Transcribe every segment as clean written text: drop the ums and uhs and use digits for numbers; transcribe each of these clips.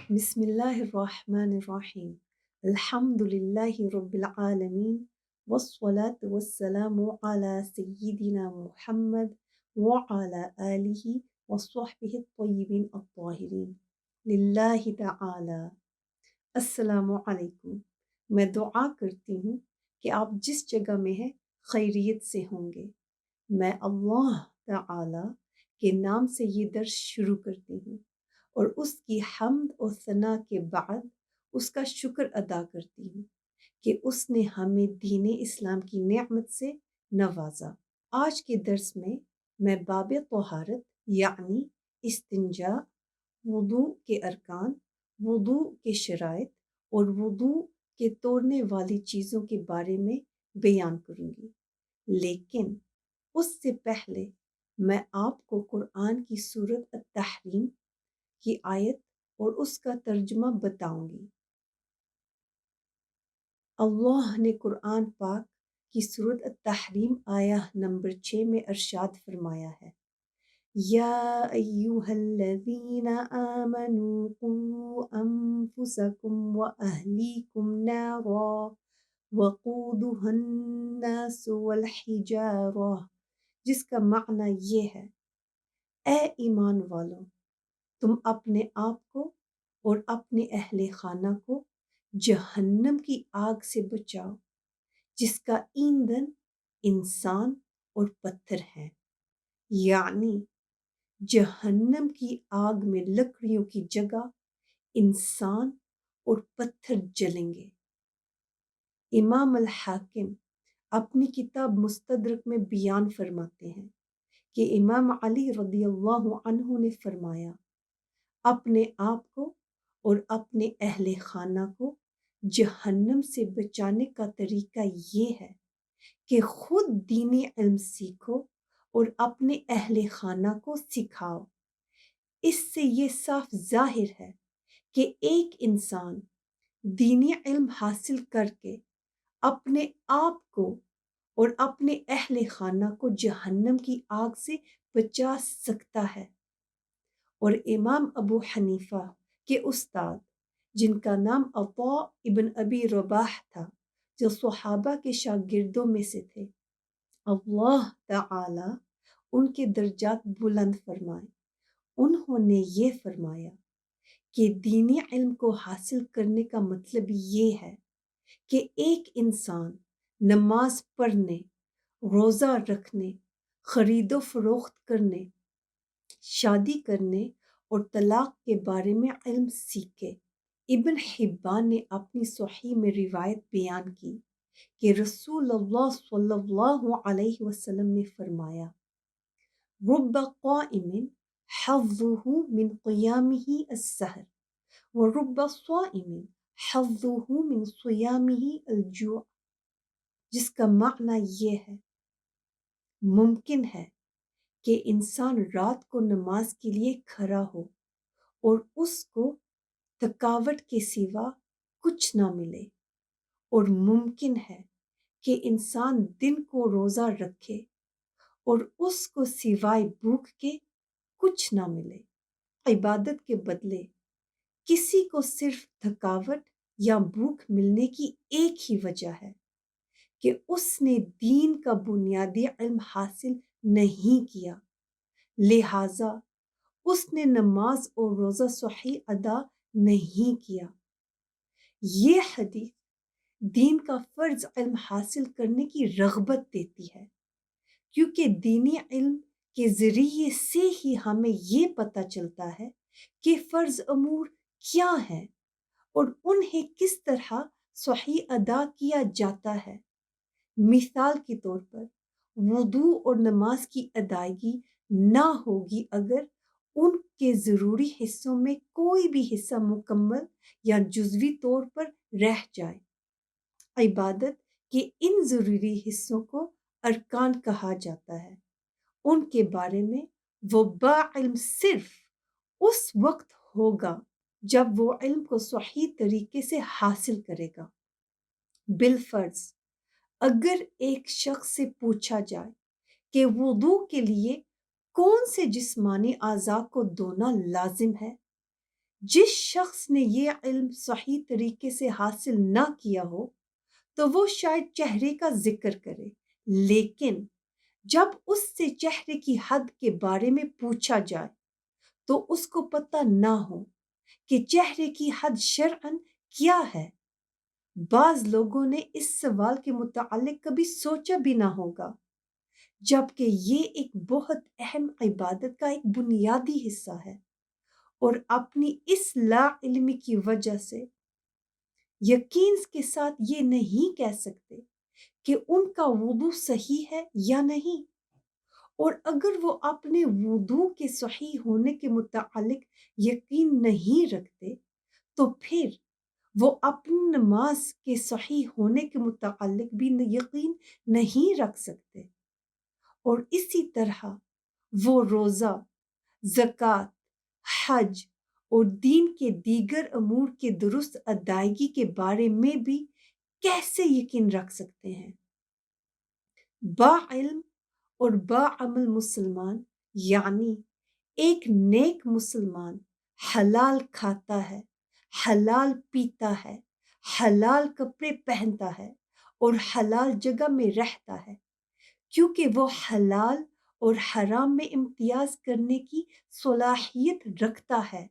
بسم الله الرحمن الرحيم الحمد لله رب العالمين والصلاة والسلام على سيدنا محمد وعلى آله وصحبه الطيبين الطاهرين لله تعالى السلام علیکم۔ میں دعا کرتی ہوں کہ آپ جس جگہ میں ہیں خیریت سے ہوں گے۔ میں اللہ تعالی کے نام سے یہ درس شروع کرتی ہوں اور اس کی حمد و ثنا کے بعد اس کا شکر ادا کرتی ہوں کہ اس نے ہمیں دین اسلام کی نعمت سے نوازا۔ آج کے درس میں باب طہارت یعنی استنجا، وضو کے ارکان، وضو کے شرائط اور وضو کے توڑنے والی چیزوں کے بارے میں بیان کروں گی، لیکن اس سے پہلے میں آپ کو قرآن کی سورۃ التحریم کی آیت اور اس کا ترجمہ بتاؤں گی۔ اللہ نے قرآن پاک کی سورۃ التحریم آیہ نمبر 6 میں ارشاد فرمایا ہے، یا ایہا الذین آمنوا قوا انفسکم واہلیکم نارا وقودها الناس والحجارہ، جس کا معنی یہ ہے، اے ایمان والوں، تم اپنے آپ کو اور اپنے اہل خانہ کو جہنم کی آگ سے بچاؤ جس کا ایندھن انسان اور پتھر ہے، یعنی جہنم کی آگ میں لکڑیوں کی جگہ انسان اور پتھر جلیں گے۔ امام الحاکم اپنی کتاب مستدرک میں بیان فرماتے ہیں کہ امام علی رضی اللہ عنہ نے فرمایا، اپنے آپ کو اور اپنے اہل خانہ کو جہنم سے بچانے کا طریقہ یہ ہے کہ خود دینی علم سیکھو اور اپنے اہل خانہ کو سکھاؤ۔ اس سے یہ صاف ظاہر ہے کہ ایک انسان دینی علم حاصل کر کے اپنے آپ کو اور اپنے اہل خانہ کو جہنم کی آگ سے بچا سکتا ہے۔ اور امام ابو حنیفہ کے استاد جن کا نام عطاء ابن ابی رباح تھا، جو صحابہ کے شاگردوں میں سے تھے، اللہ تعالی ان کے درجات بلند فرمائے، انہوں نے یہ فرمایا کہ دینی علم کو حاصل کرنے کا مطلب یہ ہے کہ ایک انسان نماز پڑھنے، روزہ رکھنے، خرید و فروخت کرنے، شادی کرنے اور طلاق کے بارے میں علم سیکھے۔ ابن حبان نے اپنی صحیح میں روایت بیان کی کہ رسول اللہ صلی اللہ علیہ وسلم نے فرمایا، رب قائم حظه من قیامه السحر ورب صائم حظه من صیامه الجوع، جس کا معنی یہ ہے، ممکن ہے کہ انسان رات کو نماز کے لیے کھڑا ہو اور اس کو تھکاوٹ کے سوا کچھ نہ ملے، اور ممکن ہے کہ انسان دن کو روزہ رکھے اور اس کو سوائے بھوک کے کچھ نہ ملے۔ عبادت کے بدلے کسی کو صرف تھکاوٹ یا بھوک ملنے کی ایک ہی وجہ ہے کہ اس نے دین کا بنیادی علم حاصل نہیں کیا، لہٰذا اس نے نماز اور روزہ صحیح ادا نہیں کیا۔ یہ حدیث دین کا فرض علم حاصل کرنے کی رغبت دیتی ہے، کیونکہ دینی علم کے ذریعے سے ہی ہمیں یہ پتہ چلتا ہے کہ فرض امور کیا ہیں اور انہیں کس طرح صحیح ادا کیا جاتا ہے۔ مثال کے طور پر وضو اور نماز کی ادائیگی نہ ہوگی اگر ان کے ضروری حصوں میں کوئی بھی حصہ مکمل یا جزوی طور پر رہ جائے۔ عبادت کے ان ضروری حصوں کو ارکان کہا جاتا ہے۔ ان کے بارے میں وہ باعلم صرف اس وقت ہوگا جب وہ علم کو صحیح طریقے سے حاصل کرے گا۔ بالفرض اگر ایک شخص سے پوچھا جائے کہ وضو کے لیے کون سے جسمانی اعضاء کو دھونا لازم ہے، جس شخص نے یہ علم صحیح طریقے سے حاصل نہ کیا ہو تو وہ شاید چہرے کا ذکر کرے، لیکن جب اس سے چہرے کی حد کے بارے میں پوچھا جائے تو اس کو پتہ نہ ہو کہ چہرے کی حد شرعاً کیا ہے۔ بعض لوگوں نے اس سوال کے متعلق کبھی سوچا بھی نہ ہوگا، جبکہ یہ ایک بہت اہم عبادت کا ایک بنیادی حصہ ہے، اور اپنی اس لا علمی کی وجہ سے یقین کے ساتھ یہ نہیں کہہ سکتے کہ ان کا وضو صحیح ہے یا نہیں، اور اگر وہ اپنے وضو کے صحیح ہونے کے متعلق یقین نہیں رکھتے تو پھر وہ اپنی نماز کے صحیح ہونے کے متعلق بھی یقین نہیں رکھ سکتے، اور اسی طرح وہ روزہ، زکوٰۃ، حج اور دین کے دیگر امور کے درست ادائیگی کے بارے میں بھی کیسے یقین رکھ سکتے ہیں؟ باعلم اور باعمل مسلمان، یعنی ایک نیک مسلمان حلال کھاتا ہے، حلال پیتا ہے، حلال کپڑے پہنتا ہے اور حلال جگہ میں رہتا ہے، کیونکہ وہ حلال اور حرام میں امتیاز کرنے کی صلاحیت رکھتا ہے۔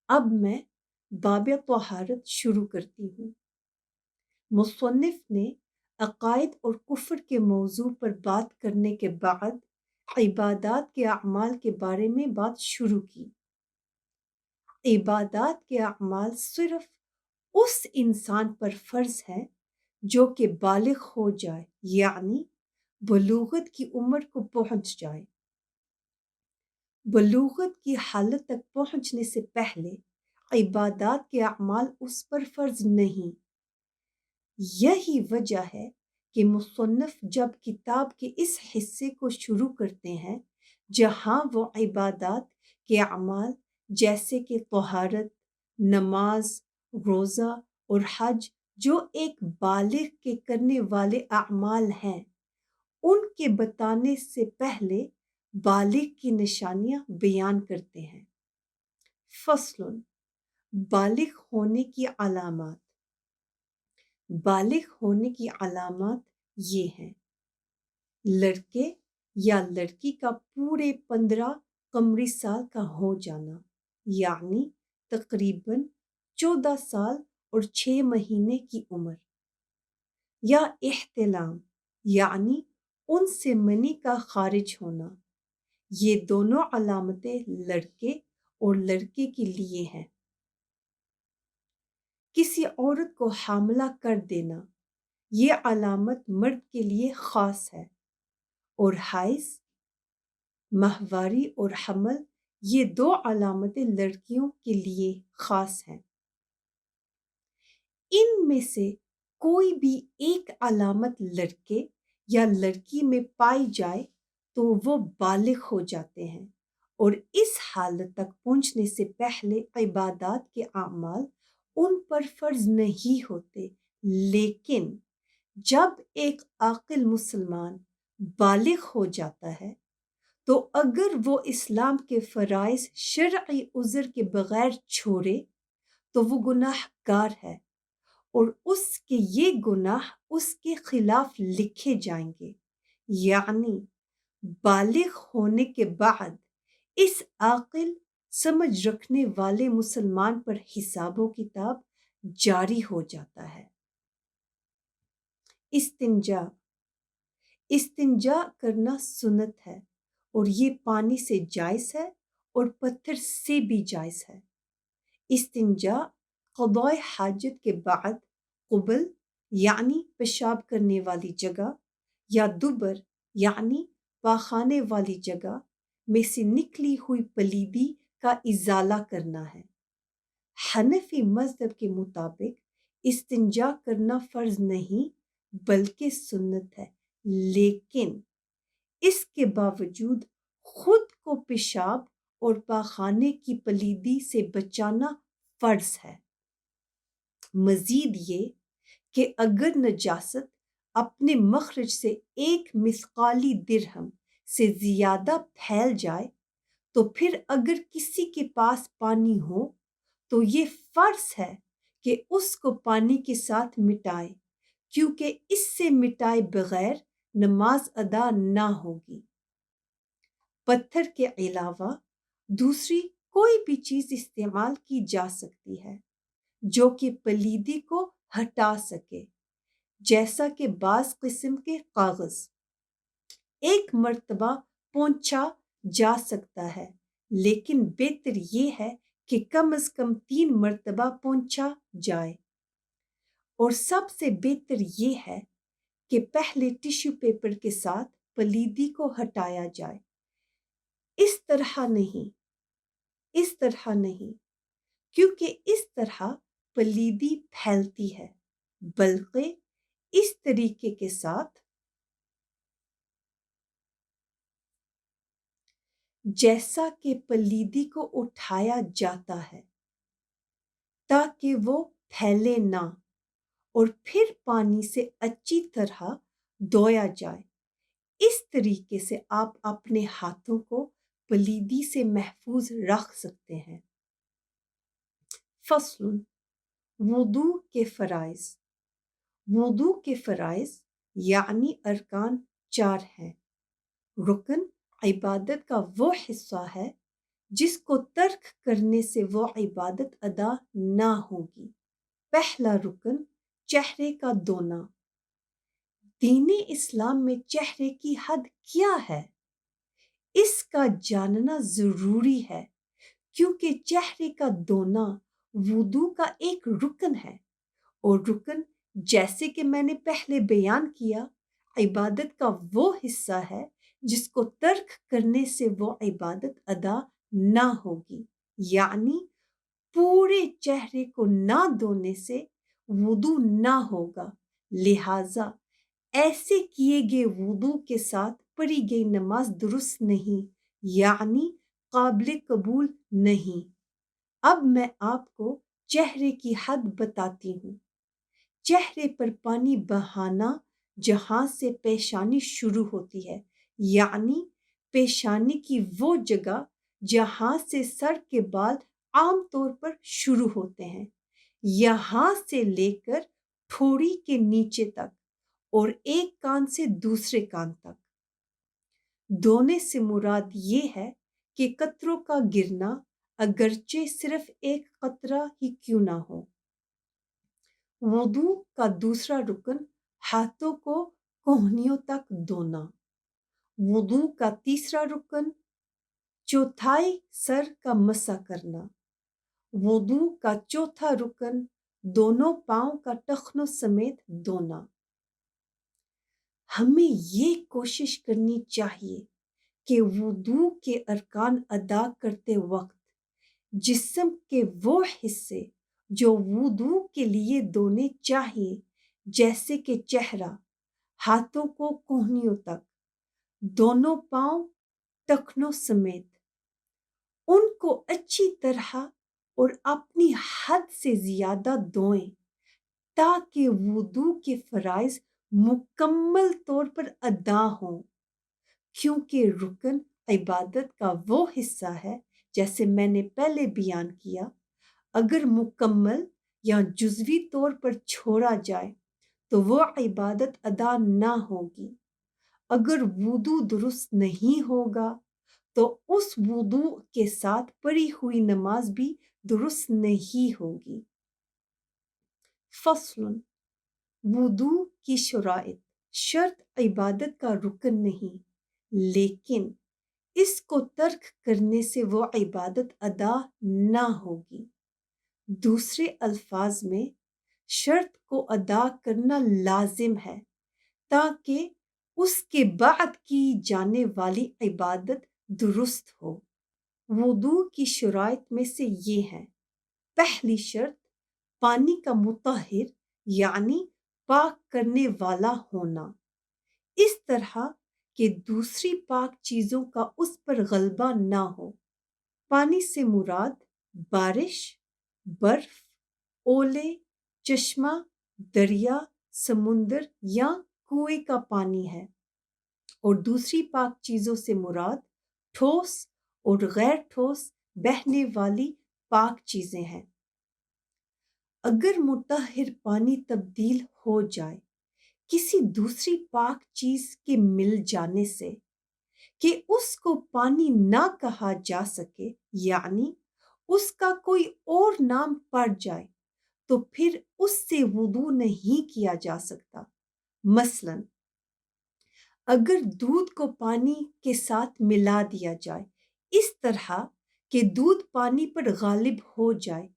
اب میں باب طہارت شروع کرتی ہوں۔ مصنف نے عقائد اور کفر کے موضوع پر بات کرنے کے بعد عبادات کے اعمال کے بارے میں بات شروع کی۔ عبادات کے اعمال صرف اس انسان پر فرض ہیں جو کہ بالغ ہو جائے، یعنی بلوغت کی عمر کو پہنچ جائے۔ بلوغت کی حالت تک پہنچنے سے پہلے عبادات کے اعمال اس پر فرض نہیں۔ یہی وجہ ہے کہ مصنف جب کتاب کے اس حصے کو شروع کرتے ہیں جہاں وہ عبادات کے اعمال جیسے کہ طہارت، نماز، روزہ اور حج جو ایک بالغ کے کرنے والے اعمال ہیں ان کے بتانے سے پہلے بالغ کی نشانیاں بیان کرتے ہیں۔ فصل، بالغ ہونے کی علامات۔ بالغ ہونے کی علامات یہ ہیں: لڑکے یا لڑکی کا پورے 15 قمری سال کا ہو جانا، یعنی تقریباً 14 سال اور 6 مہینے کی عمر، یا احتلام یعنی ان سے منی کا خارج ہونا۔ یہ دونوں علامتیں لڑکے اور لڑکے کے لیے ہیں۔ کسی عورت کو حاملہ کر دینا، یہ علامت مرد کے لیے خاص ہے، اور حیض، ماہواری اور حمل یہ 2 علامتیں لڑکیوں کے لیے خاص ہیں۔ ان میں سے کوئی بھی ایک علامت لڑکے یا لڑکی میں پائی جائے تو وہ بالغ ہو جاتے ہیں، اور اس حالت تک پہنچنے سے پہلے عبادات کے اعمال ان پر فرض نہیں ہوتے۔ لیکن جب ایک عاقل مسلمان بالغ ہو جاتا ہے تو اگر وہ اسلام کے فرائض شرعی عذر کے بغیر چھوڑے تو وہ گناہ گار ہے، اور اس کے یہ گناہ اس کے خلاف لکھے جائیں گے۔ یعنی بالغ ہونے کے بعد اس عاقل سمجھ رکھنے والے مسلمان پر حساب و کتاب جاری ہو جاتا ہے۔ استنجا۔ استنجا کرنا سنت ہے، اور یہ پانی سے جائز ہے اور پتھر سے بھی جائز ہے۔ استنجا قضاء حاجت کے بعد قبل یعنی پیشاب کرنے والی جگہ یا دبر یعنی پاخانے والی جگہ میں سے نکلی ہوئی پلیدی کا ازالہ کرنا ہے۔ حنفی مذہب کے مطابق استنجا کرنا فرض نہیں بلکہ سنت ہے، لیکن اس کے باوجود خود کو پیشاب اور پاخانے کی پلیدی سے بچانا فرض ہے۔ مزید یہ کہ اگر نجاست اپنے مخرج سے 1 مثقالی درہم سے زیادہ پھیل جائے تو پھر اگر کسی کے پاس پانی ہو تو یہ فرض ہے کہ اس کو پانی کے ساتھ مٹائے، کیونکہ اس سے مٹائے بغیر نماز ادا نہ ہوگی۔ پتھر کے علاوہ دوسری کوئی بھی چیز استعمال کی جا سکتی ہے جو کہ پلیدی کو ہٹا سکے، جیسا کہ بعض قسم کے کاغذ ایک مرتبہ پونچھا جا سکتا ہے، لیکن بہتر یہ ہے کہ کم از کم 3 مرتبہ پونچھا جائے، اور سب سے بہتر یہ ہے کہ پہلے ٹیشو پیپر کے ساتھ پلیدی کو ہٹایا جائے۔ اس طرح نہیں، کیونکہ اس طرح پلیدی پھیلتی ہے، بلکہ اس طریقے کے ساتھ جیسا کہ پلیدی کو اٹھایا جاتا ہے تاکہ وہ پھیلے نہ، اور پھر پانی سے اچھی طرح دھویا جائے۔ اس طریقے سے آپ اپنے ہاتھوں کو پلیدی سے محفوظ رکھ سکتے ہیں۔ فصل وضو کے فرائض۔ وضو کے فرائض یعنی ارکان 4 ہیں۔ رکن عبادت کا وہ حصہ ہے جس کو ترک کرنے سے وہ عبادت ادا نہ ہوگی۔ پہلا رکن چہرے کا دھونا۔ دین اسلام میں چہرے کی حد کیا ہے؟ اس کا جاننا ضروری ہے، کیونکہ چہرے کا دھونا وضو کا ایک رکن ہے، اور رکن جیسے کہ میں نے پہلے بیان کیا عبادت کا وہ حصہ ہے جس کو ترک کرنے سے وہ عبادت ادا نہ ہوگی، یعنی پورے چہرے کو نہ دھونے سے وضو نہ ہوگا، لہذا ایسے کیے گئے وضو کے ساتھ پڑھی گئی نماز درست نہیں، یعنی قابل قبول نہیں۔ اب میں آپ کو چہرے کی حد بتاتی ہوں۔ چہرے پر پانی بہانا جہاں سے پیشانی شروع ہوتی ہے، یعنی پیشانی کی وہ جگہ جہاں سے سر کے بال عام طور پر شروع ہوتے ہیں، یہاں سے لے کر ٹھوڑی کے نیچے تک، اور ایک کان سے دوسرے کان تک۔ دھونے سے مراد یہ ہے کہ قطروں کا گرنا اگرچہ صرف ایک قطرہ ہی کیوں نہ ہو۔ وضو کا دوسرا رکن ہاتھوں کو کہنیوں تک دھونا۔ وضو کا تیسرا رکن چوتھائی سر کا مسح کرنا۔ وضو کا چوتھا رکن دونوں پاؤں کا ٹخنوں سمیت دھونا۔ ہمیں یہ کوشش کرنی چاہیے کہ وضو کے ارکان ادا کرتے وقت جسم کے وہ حصے جو وضو کے لیے دھونے چاہیے، جیسے کہ چہرہ، ہاتھوں کو کہنیوں تک، دونوں پاؤں ٹخنوں سمیت، ان کو اچھی طرح اور اپنی حد سے زیادہ دھوئیں تاکہ وضو کے فرائض مکمل طور پر ادا ہوں، کیونکہ رکن عبادت کا وہ حصہ ہے جیسے میں نے پہلے بیان کیا، اگر مکمل یا جزوی طور پر چھوڑا جائے تو وہ عبادت ادا نہ ہوگی۔ اگر وضو درست نہیں ہوگا تو اس وضو کے ساتھ پڑھی ہوئی نماز بھی درست نہیں ہوگی۔ فصل وضو کی شرائط۔ شرط عبادت کا رکن نہیں، لیکن اس کو ترک کرنے سے وہ عبادت ادا نہ ہوگی۔ دوسرے الفاظ میں شرط کو ادا کرنا لازم ہے تاکہ اس کے بعد کی جانے والی عبادت درست ہو۔ وضو کی شرائط میں سے یہ ہیں: پہلی شرط پانی کا مطہر یعنی پاک کرنے والا ہونا، اس طرح کہ دوسری پاک چیزوں کا اس پر غلبہ نہ ہو۔ پانی سے مراد بارش، برف، اولے، چشمہ، دریا، سمندر یا کنویں کا پانی ہے، اور دوسری پاک چیزوں سے مراد ٹھوس اور غیر ٹھوس بہنے والی پاک چیزیں ہیں۔ اگر مطہر پانی تبدیل ہو جائے کسی دوسری پاک چیز کے مل جانے سے کہ اس کو پانی نہ کہا جا سکے، یعنی اس کا کوئی اور نام پڑ جائے، تو پھر اس سے وضو نہیں کیا جا سکتا۔ مثلا اگر دودھ کو پانی کے ساتھ ملا دیا جائے اس طرح کہ دودھ پانی پر غالب ہو جائے،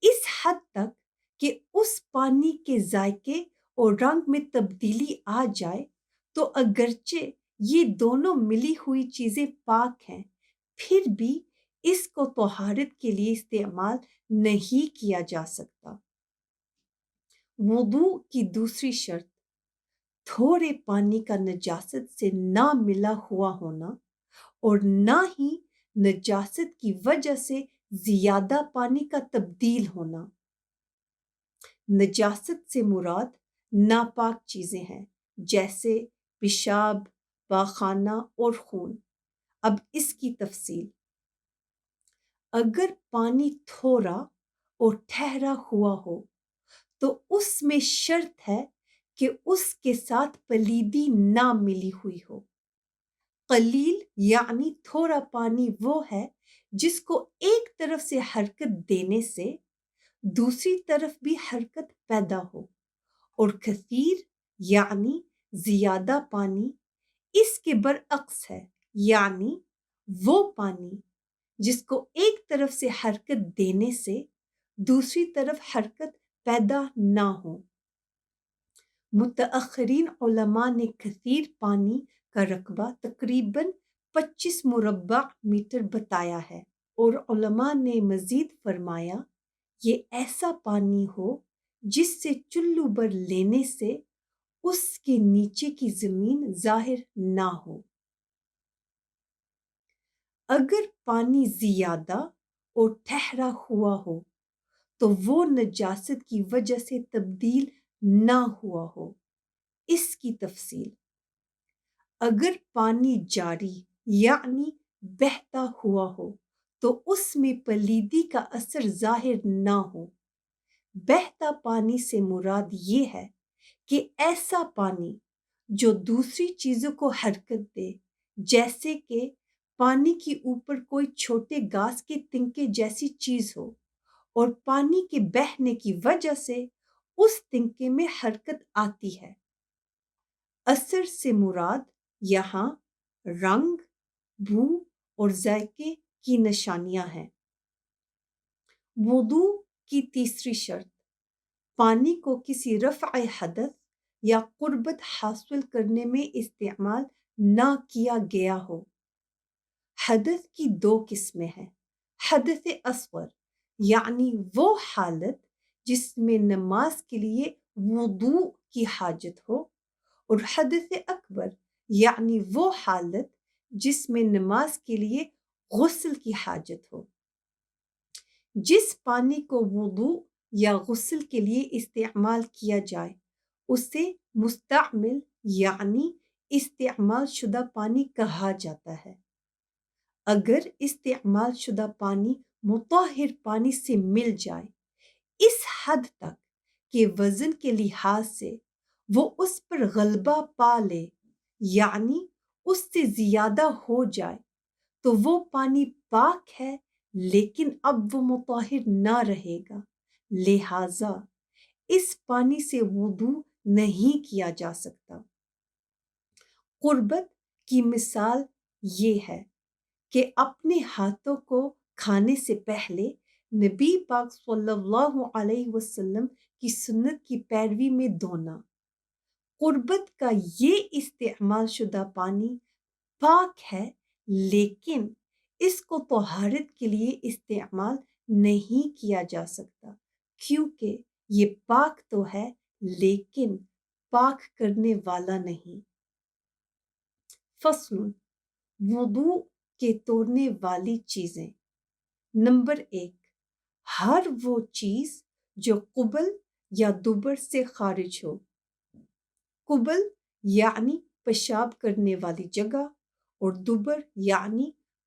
اس حد تک کہ اس پانی کے ذائقے اور رنگ میں تبدیلی آ جائے، تو اگرچہ یہ دونوں ملی ہوئی چیزیں پاک ہیں، پھر بھی اس کو طہارت کے لیے استعمال نہیں کیا جا سکتا۔ وضو کی دوسری شرط تھوڑے پانی کا نجاست سے نہ ملا ہوا ہونا اور نہ ہی نجاست کی وجہ سے زیادہ پانی کا تبدیل ہونا۔ نجاست سے مراد ناپاک چیزیں ہیں جیسے پیشاب، پاخانہ اور خون۔ اب اس کی تفصیل۔ اگر پانی تھوڑا اور ٹھہرا ہوا ہو تو اس میں شرط ہے کہ اس کے ساتھ پلیدی نہ ملی ہوئی ہو۔ قلیل یعنی تھوڑا پانی وہ ہے جس کو ایک طرف سے حرکت دینے سے دوسری طرف بھی حرکت پیدا ہو، اور کثیر یعنی زیادہ پانی اس کے برعکس ہے، یعنی وہ پانی جس کو ایک طرف سے حرکت دینے سے دوسری طرف حرکت پیدا نہ ہو۔ متأخرین علماء نے کثیر پانی کا رقبہ تقریباً 25 مربع میٹر بتایا ہے، اور علماء نے مزید فرمایا یہ ایسا پانی ہو جس سے چلو بھر لینے سے اس کے نیچے کی زمین ظاہر نہ ہو۔ اگر پانی زیادہ اور ٹھہرا ہوا ہو تو وہ نجاست کی وجہ سے تبدیل نہ ہوا ہو۔ اس کی تفصیل۔ اگر پانی جاری یعنی بہتا ہوا ہو تو اس میں پلیدی کا اثر ظاہر نہ ہو۔ بہتا پانی سے مراد یہ ہے کہ ایسا پانی جو دوسری چیزوں کو حرکت دے، جیسے کہ پانی کے اوپر کوئی چھوٹے گھاس کے تنکے جیسی چیز ہو اور پانی کے بہنے کی وجہ سے اس تنکے میں حرکت آتی ہے۔ اثر سے مراد یہاں رنگ، بو اور ذائقے کی نشانیاں ہیں۔ وضو کی تیسری شرط پانی کو کسی رفع حدث یا قربت حاصل کرنے میں استعمال نہ کیا گیا ہو۔ حدث کی 2 قسمیں ہیں، حدث اصغر یعنی وہ حالت جس میں نماز کے لیے وضو کی حاجت ہو، اور حدث اکبر یعنی وہ حالت جس میں نماز کے لیے غسل کی حاجت ہو۔ جس پانی کو وضو یا غسل کے لیے استعمال کیا جائے اسے مستعمل یعنی استعمال شدہ پانی کہا جاتا ہے۔ اگر استعمال شدہ پانی مطہر پانی سے مل جائے اس حد تک کہ وزن کے لحاظ سے وہ اس پر غلبہ پا لے، یعنی اس سے زیادہ ہو جائے، تو وہ پانی پاک ہے لیکن اب وہ مطہر نہ رہے گا، لہذا اس پانی سے وضو نہیں کیا جا سکتا۔ قربت کی مثال یہ ہے کہ اپنے ہاتھوں کو کھانے سے پہلے نبی پاک صلی اللہ علیہ وسلم کی سنت کی پیروی میں دھونا۔ قربت کا یہ استعمال شدہ پانی پاک ہے لیکن اس کو طہارت کے لیے استعمال نہیں کیا جا سکتا، کیونکہ یہ پاک تو ہے لیکن پاک کرنے والا نہیں۔ فصل وضو کے توڑنے والی چیزیں۔ نمبر 1، ہر وہ چیز جو قبل یا دبر سے خارج ہو۔ قبل یعنی پیشاب کرنے والی جگہ اور دبر یعنی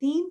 3,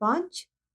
5,